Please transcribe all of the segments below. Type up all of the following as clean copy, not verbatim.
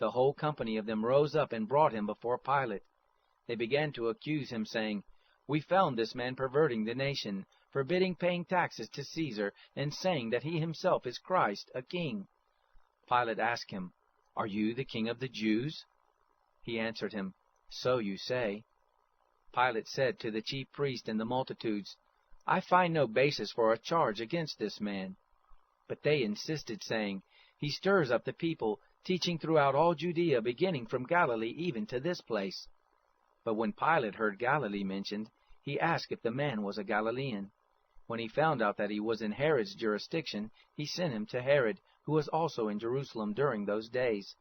The whole company of them rose up and brought him before Pilate. They began to accuse him, saying, "We found this man perverting the nation, forbidding paying taxes to Caesar, and saying that he himself is Christ, a king." Pilate asked him, "Are you the king of the Jews?" He answered him, "So you say." Pilate said to the chief priests and the multitudes, "I find no basis for a charge against this man." But they insisted, saying, "He stirs up the people, teaching throughout all Judea, beginning from Galilee even to this place." But when Pilate heard Galilee mentioned, he asked if the man was a Galilean. When he found out that he was in Herod's jurisdiction, he sent him to Herod, who was also in Jerusalem during those days.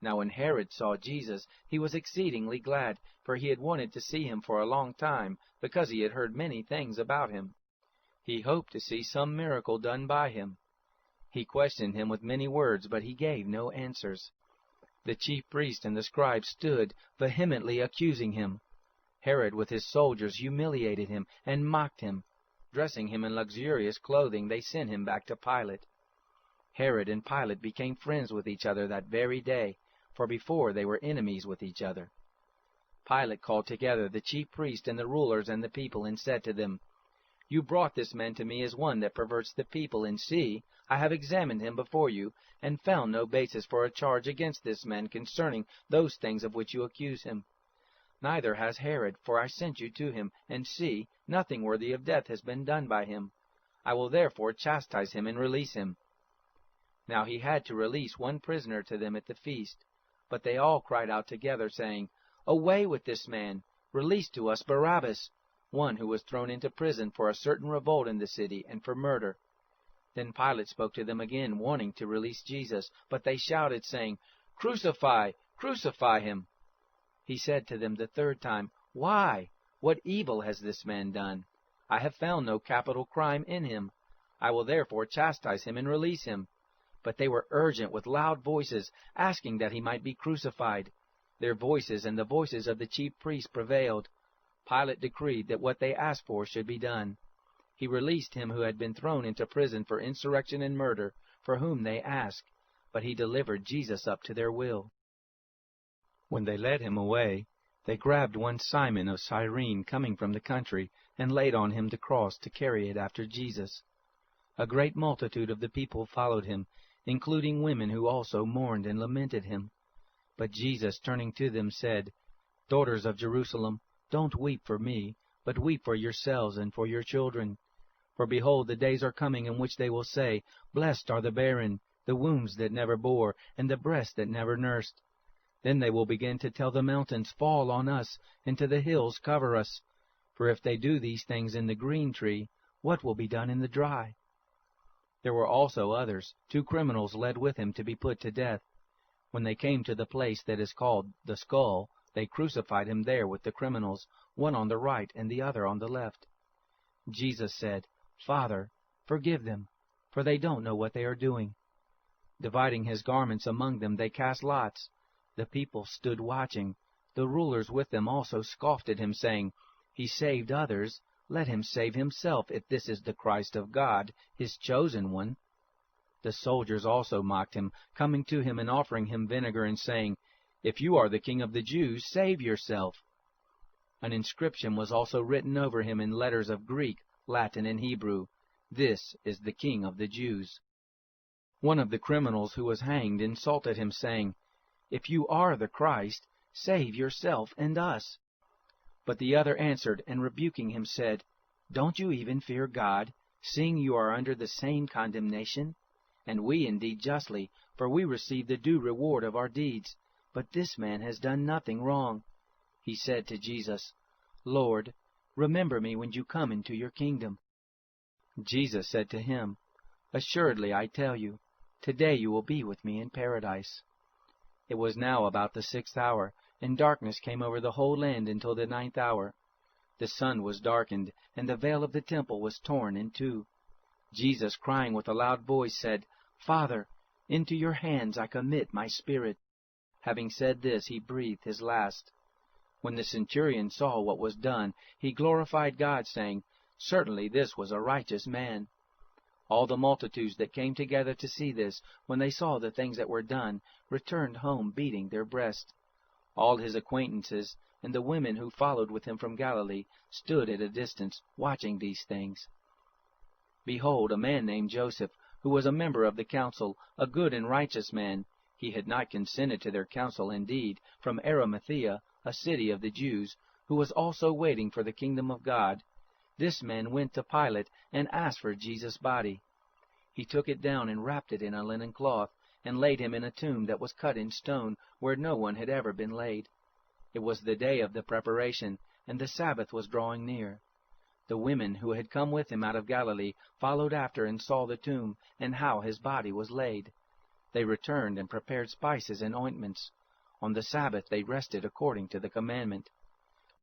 Now when Herod saw Jesus, he was exceedingly glad, for he had wanted to see him for a long time, because he had heard many things about him. He hoped to see some miracle done by him. He questioned him with many words, but he gave no answers. The chief priests and the scribes stood, vehemently accusing him. Herod with his soldiers humiliated him and mocked him. Dressing him in luxurious clothing, they sent him back to Pilate. Herod and Pilate became friends with each other that very day, for before they were enemies with each other. Pilate called together the chief priests and the rulers and the people, and said to them, "You brought this man to me as one that perverts the people, and see, I have examined him before you, and found no basis for a charge against this man concerning those things of which you accuse him. Neither has Herod, for I sent you to him, and see, nothing worthy of death has been done by him. I will therefore chastise him and release him." Now he had to release one prisoner to them at the feast. But they all cried out together, saying, "Away with this man! Release to us Barabbas," one who was thrown into prison for a certain revolt in the city, and for murder. Then Pilate spoke to them again, wanting to release Jesus, but they shouted, saying, "Crucify! Crucify him!" He said to them the third time, "Why? What evil has this man done? I have found no capital crime in him. I will therefore chastise him and release him." But they were urgent with loud voices, asking that he might be crucified. Their voices and the voices of the chief priests prevailed. Pilate decreed that what they asked for should be done. He released him who had been thrown into prison for insurrection and murder, for whom they asked, but he delivered Jesus up to their will. When they led him away, they grabbed one Simon of Cyrene coming from the country, and laid on him the cross to carry it after Jesus. A great multitude of the people followed him, including women who also mourned and lamented him. But Jesus, turning to them, said, "Daughters of Jerusalem, don't weep for me, but weep for yourselves and for your children. For behold, the days are coming in which they will say, 'Blessed are the barren, the wombs that never bore, and the breasts that never nursed.' Then they will begin to tell the mountains, 'Fall on us,' and to the hills, 'Cover us.' For if they do these things in the green tree, what will be done in the dry?" There were also others, 2 criminals led with him to be put to death. When they came to the place that is called the Skull, they crucified him there with the criminals, one on the right and the other on the left. Jesus said, "Father, forgive them, for they don't know what they are doing." Dividing his garments among them, they cast lots. The people stood watching. The rulers with them also scoffed at him, saying, "He saved others. Let him save himself, if this is the Christ of God, his chosen one." The soldiers also mocked him, coming to him and offering him vinegar, and saying, "If you are the king of the Jews, save yourself." An inscription was also written over him in letters of Greek, Latin, and Hebrew, "This is the King of the Jews." One of the criminals who was hanged insulted him, saying, "If you are the Christ, save yourself and us." But the other answered, and rebuking him said, "Don't you even fear God, seeing you are under the same condemnation? And we indeed justly, for we receive the due reward of our deeds. But this man has done nothing wrong." He said to Jesus, "Lord, remember me when you come into your kingdom." Jesus said to him, "Assuredly I tell you, today you will be with me in paradise." It was now about the 6th hour, and darkness came over the whole land until the 9th hour. The sun was darkened, and the veil of the temple was torn in two. Jesus, crying with a loud voice, said, "Father, into your hands I commit my spirit." Having said this, he breathed his last. When the centurion saw what was done, he glorified God, saying, "Certainly this was a righteous man." All the multitudes that came together to see this, when they saw the things that were done, returned home beating their breasts. All his acquaintances and the women who followed with him from Galilee stood at a distance, watching these things. Behold, a man named Joseph, who was a member of the council, a good and righteous man, he had not consented to their counsel indeed, from Arimathea, a city of the Jews, who was also waiting for the kingdom of God. This man went to Pilate and asked for Jesus' body. He took it down and wrapped it in a linen cloth, and laid him in a tomb that was cut in stone, where no one had ever been laid. It was the day of the preparation, and the Sabbath was drawing near. The women who had come with him out of Galilee followed after and saw the tomb, and how his body was laid. They returned and prepared spices and ointments. On the Sabbath they rested according to the commandment.